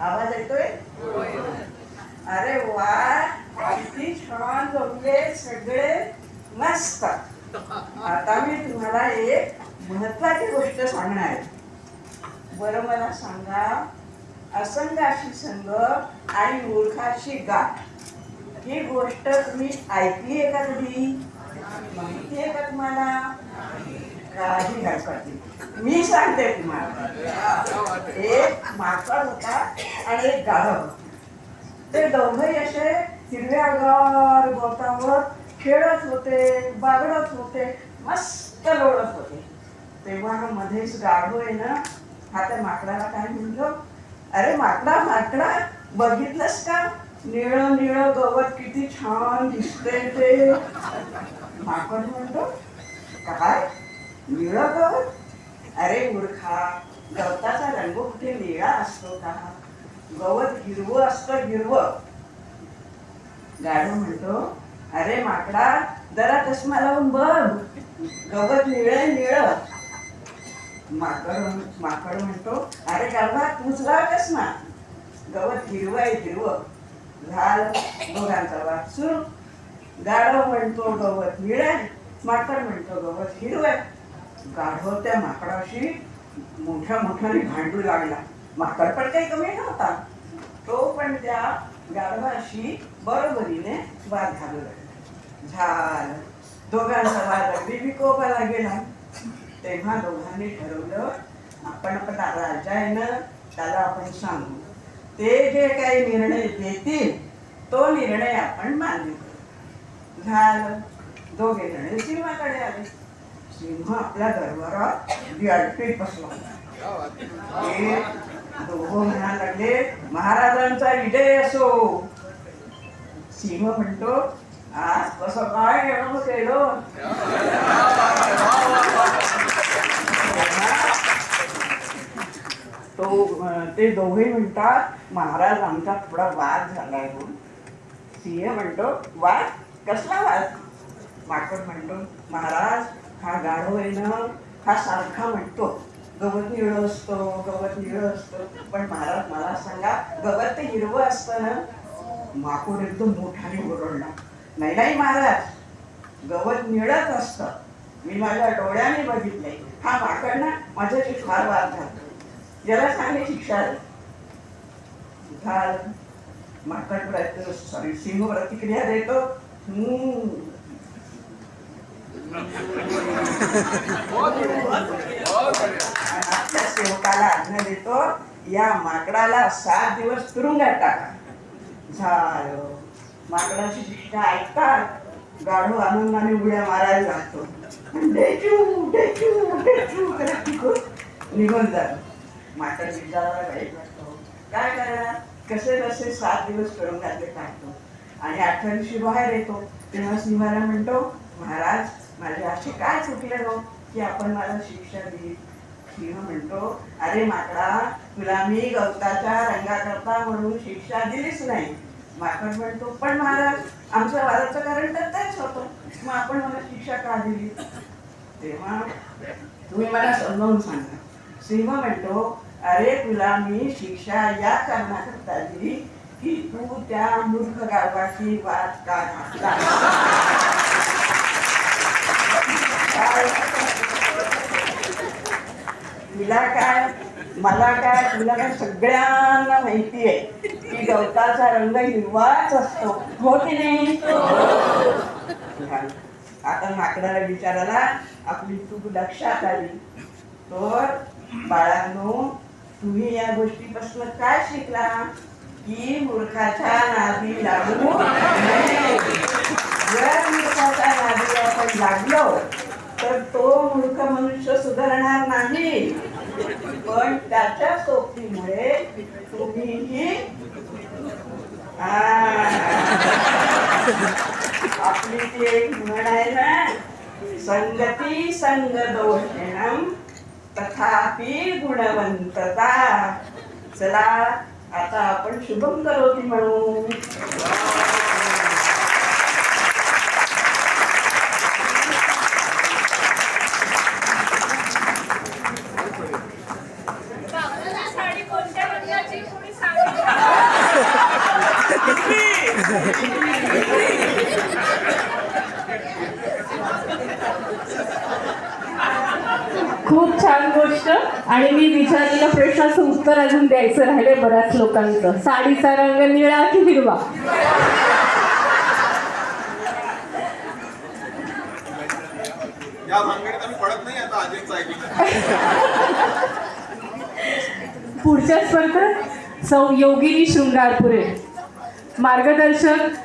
आवाज येतोय? अरे वा, किती छान जमले सगळे, मस्त. आता मी तुम्हाला एक महत्वाची गोष्ट सांगणार आहे. बरं मला सांगा, असंगाशी संग आणि मूर्खाशी गाठ ही गोष्ट तुम्ही ऐकली आहे का? कधी माहिती आहे का तुम्हाला? काही हरकत नाही, मी सांगते तुम्हाला. एक माकड होता आणि एक गाढव होता. ते दोघंही असे हिरव्यागार गवतावर खेळत होते, बागडत होते, मस्त लोळत होते. तेव्हा मध्येच गाढव आहे ना, हा त्या माकडाला काय म्हणलो, अरे माकडा माकडा, बघितलंस का निळं निळं गवत किती छान दिसतंय ते? माकड म्हणतो, काय निळं गवत? अरे मूर्खा, गवताचा रंग कुठे निळा असतो का? गवत हिरवं असतं, हिरवं. गाढव म्हणतो, अरे माकडा, जरा चष्मा लावून बघ, गवत निळं निळं. माकड म्हणतो, अरे गाढवा, तूच लाव चष्मा, गवत हिरवं आहे, हिरवं. झालं दोघांचा वाद सुरू. गाढव म्हणतो गवत निळं आहे, माकड म्हणतो गवत हिरवं आहे. गाढव त्या माकडाशी मोठ्या मोठ्याने भांडू लागला. माकड पण काही कमी नव्हता, तो पण त्या गाढवाशी बरोबरीने वाद घालू लागला. झालं दोघांचा वाद अगदी विकोपाला गेला. तेव्हा दोघांनी ठरवलं, आपण राजा आहे ना, त्याला आपण सांगू, ते जे काही निर्णय देतील तो निर्णय आपण मान्य करू. झालं दोघे जण सिंहाकडे आले. सिंह आपल्या दरबारात व्याडपीत बसला. दोघं म्हणायला लागले, महाराजांचा विजय असो. सिंह म्हणतो, आज कसं काय केलं केलं? ते दोघे म्हणतात, महाराज आमचा थोडा वाद झालाय. सिंह म्हणतो, वाद कसला वाद? माकड म्हणतो, महाराज हा गाढव आहे ना, हा सारखा म्हणतो गवत निळं असतं, गवत निळं असतं, पण महाराज मला सांगा, गवत ते हिरवं असतं ना? माकड एकदम मोठ्याने ओरडला, नाही नाही महाराज, गवत निळंच असतं, मी माझ्या डोळ्याने बघितलंय. हा माकड ना माझ्याशी फार वाद झाला, याला चांगली शिक्षा आहे. माकड सिंह प्रतिक्रिया देतो, आपल्या सेवकाला आज्ञा देतो, या माकडाला 7 दिवस तुरुंगात टाका. झालं माकडाची शिक्षा ऐकतात गाढव आनंदाने उड्या मारायला लागतो, निघून जातो. माकड विचारायला वाईट वाटतो, काय करणार, कसे कसे 7 दिवस तुरुंगातले टाकतो. आणि 8व्या दिवशी बाहेर येतो. तेव्हा सिंहाला म्हणतो, महाराज माझे असे काय चुकले हो की आपण मला शिक्षा दिली? सिंह म्हणतो, अरे माकडा, तुला मी गवताच्या रंगाकरता म्हणून शिक्षा दिलीच नाही. माकड म्हणतो, पण महाराज आमच्या वादाचं कारण तर तेच होतं, मग आपण मला शिक्षा का दिली? तेव्हा तुम्ही मला समजावून सांगा. सिंह म्हणतो, अरे तुला मी शिक्षा या कारणाकरता दिली की तू त्या मूर्ख गाढवाची वाद का घातला. तुला काय, मला काय, तुला काय, सगळ्यांना माहिती आहे की गवताचा रंग हिरवाच असतो, हो की नाही? आता माकडाला विचारायला आपली चूक लक्षात आली. तर बाळांनो, तुम्ही या गोष्टीपासून काय शिकला की मूर्खाच्या नादी लागू नये. जर मूर्खाच्या नादी आपण लागलो तर तो मूर्ख मनुष्य सुधारणार नाही, पण त्याच्या सोबतीमुळे तुम्हीही आपली ती एक म्हण आहे ना, संगती संग दोषणम तथापि गुणवंतता. चला आता आपण शुभम करोती म्हणू. साडी कोणत्या रंगाची कोणी सांगितलं? खूप छान गोष्ट. आणि मी विचारलेल्या प्रश्नाचं उत्तर अजून द्यायचं राहिले बऱ्याच लोकांचं. साडीचा रंग निळा की हिरवा? या भानगडीत आम्ही पडत नाही आता आजींचं ऐकलं. पुढच्या स्पर्धेत सौ योगिनी शृंगारपुरे, मार्गदर्शक